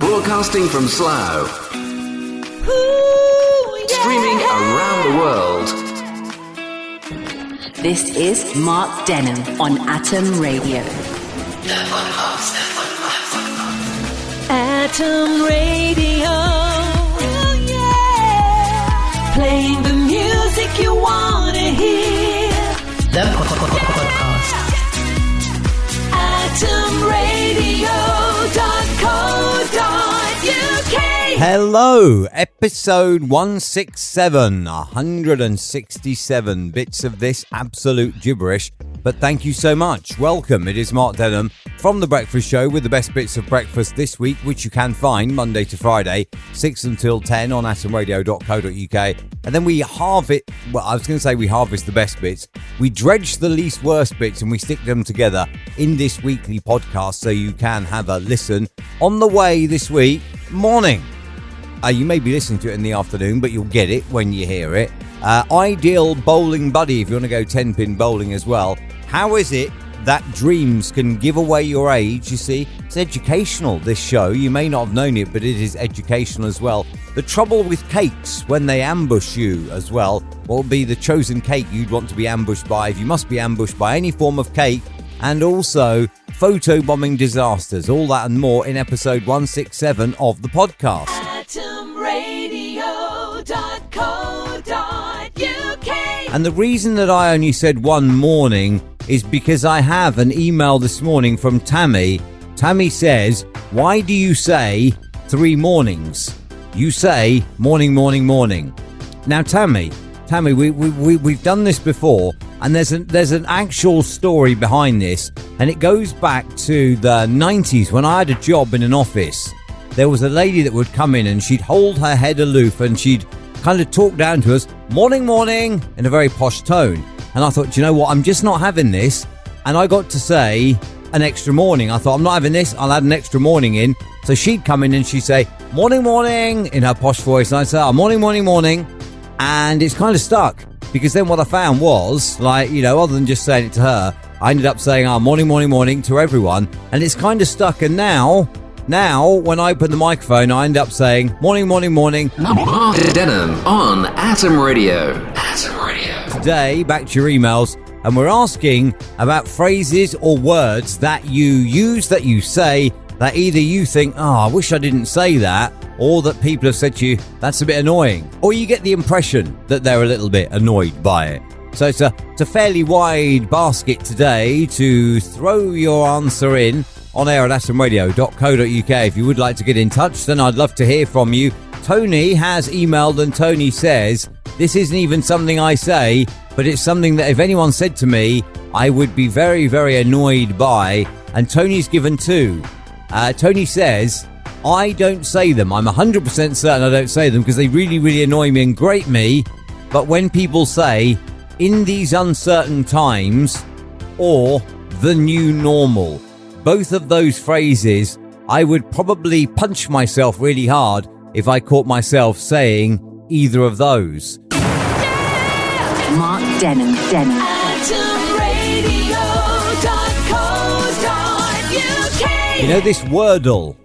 Broadcasting from Slough. Streaming around the world. This is Mark Denholm on Atom Radio. Atom Radio. Oh, yeah. Playing the music you want to hear. The podcast. AtomRadio.co.uk. Hello, episode 167, 167 bits of this absolute gibberish, but thank you so much. Welcome, it is Mark Denholm from The Breakfast Show with the best bits of breakfast this week, which you can find Monday to Friday, 6 until 10 on atomradio.co.uk. And then we harvest the best bits. We dredge the least worst bits and we stick them together in this weekly podcast so you can have a listen. On the way this week, morning. You may be listening to it in the afternoon, but you'll get it when you hear it. Ideal bowling buddy if you want to go 10-pin bowling as well. How is it that dreams can give away your age? You see, it's educational, this show. You may not have known it, but it is educational as well. The trouble with cakes when they ambush you as well. What would be the chosen cake you'd want to be ambushed by if you must be ambushed by any form of cake? And also photobombing disasters. All that and more in episode 167 of the podcast. AtomRadio.co.uk. And the reason that I only said one morning is because I have an email this morning from Tammy. Tammy says, why do you say 3 mornings? You say morning, morning, morning. Now, Tammy, we've done this before, and there's an actual story behind this, and it goes back to the 90s when I had a job in an office. There was a lady that would come in and she'd hold her head aloof and she'd kind of talk down to us, morning, morning, in a very posh tone. And I thought, you know what, I'm just not having this. And I got to say an extra morning. I thought, I'm not having this, I'll add an extra morning in. So she'd come in and she'd say, morning, morning, in her posh voice. And I'd say, oh, morning, morning, morning. And it's kind of stuck. Because then what I found was, like, you know, other than just saying it to her, I ended up saying, oh, morning, morning, morning to everyone. And it's kind of stuck. And now, when I open the microphone, I end up saying, morning, morning, morning. Mark Denholm on Atom Radio. Today, back to your emails, and we're asking about phrases or words that you use, that you say, that either you think, oh, I wish I didn't say that, or that people have said to you, that's a bit annoying, or you get the impression that they're a little bit annoyed by it. So it's a fairly wide basket today to throw your answer in on air at atomradio.co.uk. If you would like to get in touch, then I'd love to hear from you. Tony has emailed, and Tony says, this isn't even something I say, but it's something that if anyone said to me, I would be very, very annoyed by. And Tony's given 2. Tony says, I don't say them. I'm 100% certain I don't say them because they really, really annoy me and grate me. But when people say, in these uncertain times, or the new normal, both of those phrases, I would probably punch myself really hard if I caught myself saying either of those. Mark Denholm. AtomRadio.co.uk. You know this Wordle?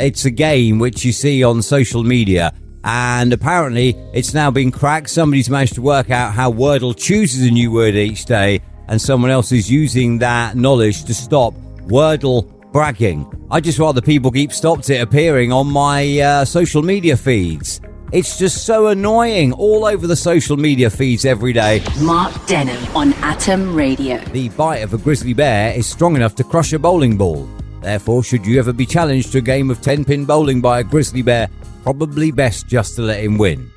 It's a game which you see on social media, and apparently it's now been cracked. Somebody's managed to work out how Wordle chooses a new word each day, and someone else is using that knowledge to stop Wordle bragging. I just rather people stopped it appearing on my social media feeds. It's just so annoying all over the social media feeds every day. Mark Denholm on Atom Radio. The bite of a grizzly bear is strong enough to crush a bowling ball. Therefore, should you ever be challenged to a game of 10-pin bowling by a grizzly bear, probably best just to let him win.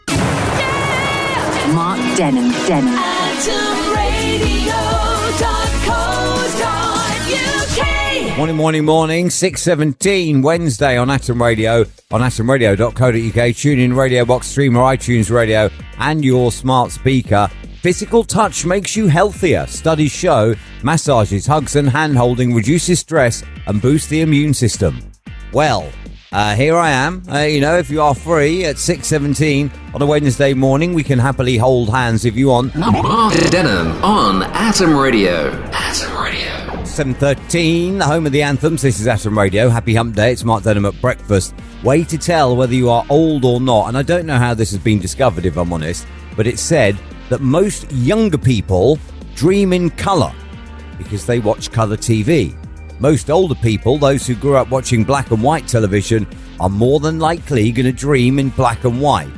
Mark Denholm. AtomRadio.co.uk. Morning, 6:17, Wednesday on Atom Radio, on atomradio.co.uk, tune in Radio Box, Streamer, iTunes Radio, and your smart speaker. Physical touch makes you healthier. Studies show massages, hugs and hand-holding reduces stress and boosts the immune system. Well, here I am. If you are free at 6:17 on a Wednesday morning, we can happily hold hands if you want. Mark Denholm on Atom Radio. 7:13, the home of the anthems. This is Atom Radio. Happy Hump Day. It's Mark Denham at breakfast. Way to tell whether you are old or not. And I don't know how this has been discovered, if I'm honest, but it's said that most younger people dream in colour because they watch colour TV. Most older people, those who grew up watching black and white television, are more than likely going to dream in black and white.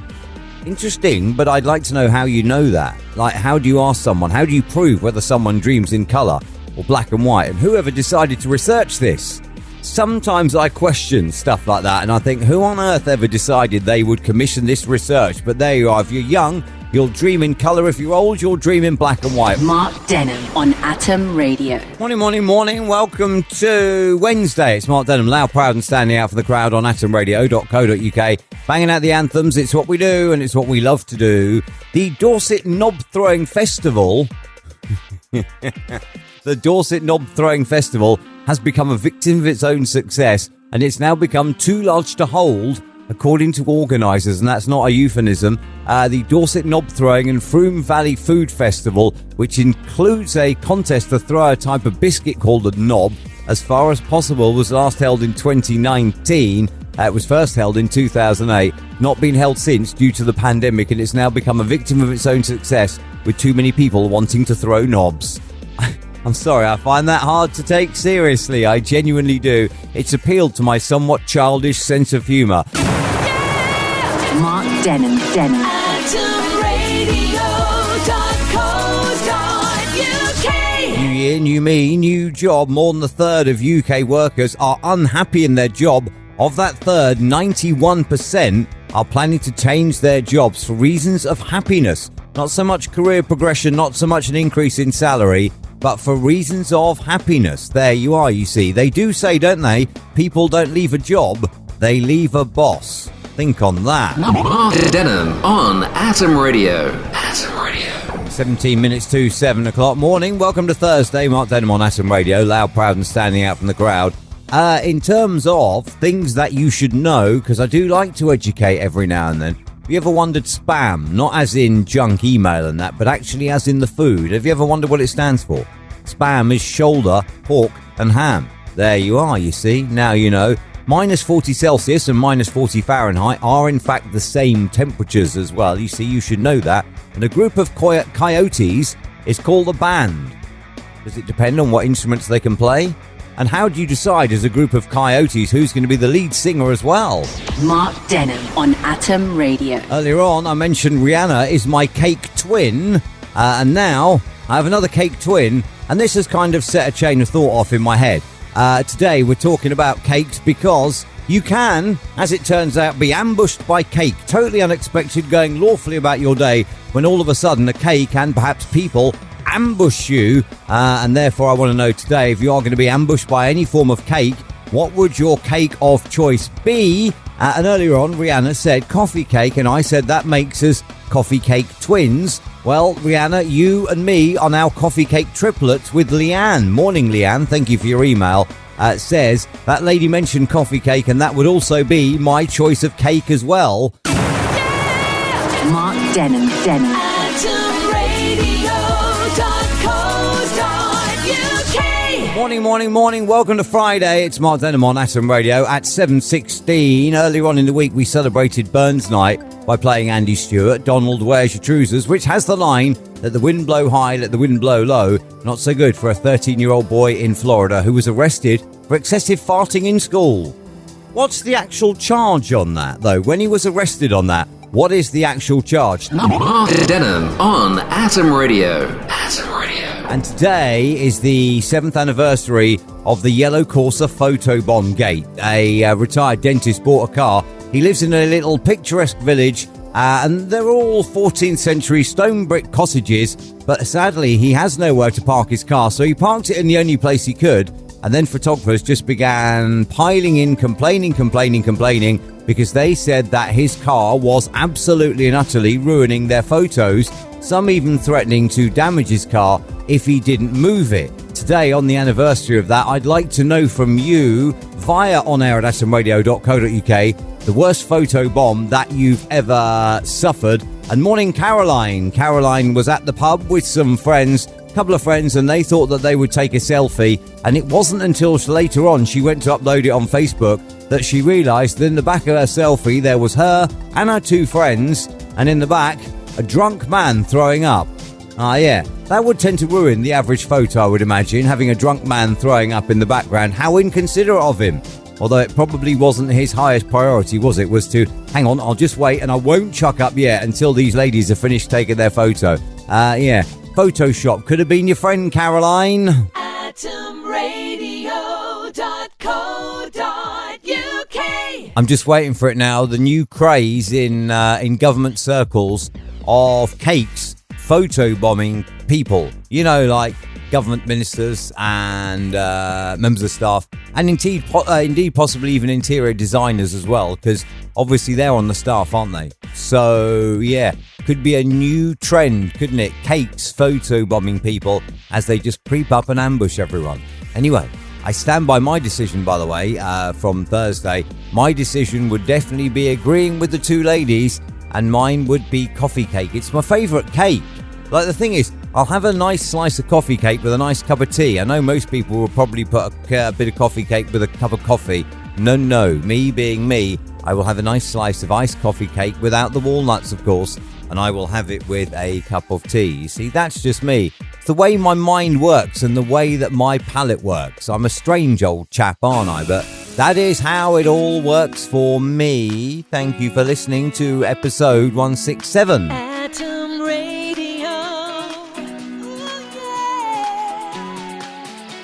Interesting, but I'd like to know how you know that. Like, how do you ask someone? How do you prove whether someone dreams in colour or black and white? And whoever decided to research this? Sometimes I question stuff like that and I think, who on earth ever decided they would commission this research? But there you are. If you're young, you'll dream in colour. If you're old, you'll dream in black and white. Mark Denham on Atom Radio. Morning. Welcome to Wednesday. It's Mark Denham, loud, proud and standing out for the crowd on atomradio.co.uk. Banging out the anthems. It's what we do and it's what we love to do. The Dorset Knob Throwing Festival... The Dorset Knob Throwing Festival has become a victim of its own success and it's now become too large to hold, according to organisers, and that's not a euphemism. The Dorset Knob Throwing and Froome Valley Food Festival, which includes a contest to throw a type of biscuit called a knob, as far as possible, was last held in 2019. It was first held in 2008, not been held since due to the pandemic, and it's now become a victim of its own success with too many people wanting to throw knobs. I'm sorry, I find that hard to take seriously. I genuinely do. It's appealed to my somewhat childish sense of humour. Mark Denham. AtomRadio.co.uk. New year, new me, new job. More than a third of UK workers are unhappy in their job. Of that third, 91% are planning to change their jobs for reasons of happiness. Not so much career progression, not so much an increase in salary, but for reasons of happiness. There you are, you see. They do say, don't they, people don't leave a job, they leave a boss. Think on that. Mark Denham on Atom Radio. 17 minutes to 7 o'clock morning. Welcome to Thursday. Mark Denham on Atom Radio. Loud, proud and standing out from the crowd. In terms of things that you should know, because I do like to educate every now and then. Have you ever wondered spam? Not as in junk email and that, but actually as in the food. Have you ever wondered what it stands for? Spam is shoulder, pork and ham. There you are, you see. Now you know. Minus 40 Celsius and minus 40 Fahrenheit are in fact the same temperatures as well. You see, you should know that. And a group of coyotes is called a band. Does it depend on what instruments they can play? And how do you decide as a group of coyotes who's going to be the lead singer as well? Mark Denham on Atom Radio. Earlier on, I mentioned Rihanna is my cake twin. And now I have another cake twin. And this has kind of set a chain of thought off in my head. Today, we're talking about cakes because you can, as it turns out, be ambushed by cake. Totally unexpected, going lawfully about your day when all of a sudden a cake and perhaps people ambush you, and therefore I want to know today, if you are going to be ambushed by any form of cake, what would your cake of choice be? And earlier on Rihanna said coffee cake, and I said that makes us coffee cake twins. Well, Rihanna, you and me are now coffee cake triplets with Leanne. Morning, Leanne, thank you for your email. Says that lady mentioned coffee cake, and that would also be my choice of cake as well. Mark Denham. Morning. Welcome to Friday. It's Mark Denham on Atom Radio at 7:16. Earlier on in the week, we celebrated Burns Night by playing Andy Stewart, Donald, Where's Your Trousers, which has the line, let the wind blow high, let the wind blow low. Not so good for a 13-year-old boy in Florida who was arrested for excessive farting in school. What's the actual charge on that, though? When he was arrested on that, what is the actual charge? Mark Denham on Atom Radio. And today is the 7th anniversary of the Yellow Corsa photobomb gate. A retired dentist bought a car. He lives in a little picturesque village, and they're all 14th century stone brick cottages, but sadly he has nowhere to park his car, so he parked it in the only place he could, and then photographers just began piling in, complaining, because they said that his car was absolutely and utterly ruining their photos, some even threatening to damage his car if he didn't move it. Today, on the anniversary of that, I'd like to know from you, via onair@atomradio.co.uk, the worst photo bomb that you've ever suffered. And morning, Caroline. Caroline was at the pub with some friends couple of friends, and they thought that they would take a selfie, and it wasn't until later on she went to upload it on Facebook that she realised that in the back of her selfie there was her and her two friends, and in the back a drunk man throwing up. Yeah, that would tend to ruin the average photo, I would imagine, having a drunk man throwing up in the background. How inconsiderate of him. Although it probably wasn't his highest priority, was it? Was to, hang on, I'll just wait and I won't chuck up yet until these ladies have finished taking their photo. Yeah, Photoshop could have been your friend, Caroline. atomradio.co.uk. I'm just waiting for it now. The new craze in government circles of cakes photobombing people. You know, like government ministers and members of staff, and indeed possibly even interior designers as well, because obviously they're on the staff, aren't they? So yeah, could be a new trend, couldn't it? Cakes photobombing people as they just creep up and ambush everyone. Anyway, I stand by my decision, by the way, from Thursday. My decision would definitely be agreeing with the two ladies, and mine would be coffee cake. It's my favourite cake. Like, the thing is, I'll have a nice slice of coffee cake with a nice cup of tea. I know most people will probably put a bit of coffee cake with a cup of coffee. No, me being me, I will have a nice slice of iced coffee cake without the walnuts, of course, and I will have it with a cup of tea. You see, that's just me. It's the way my mind works and the way that my palate works. I'm a strange old chap, aren't I? But that is how it all works for me. Thank you for listening to episode 167. Atom Radio.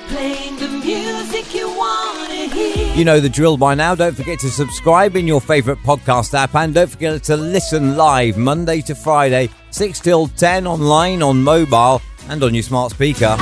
Playing the music you want to hear. You know the drill by now. Don't forget to subscribe in your favourite podcast app, and don't forget to listen live Monday to Friday, 6 till 10 online, on mobile and on your smart speaker.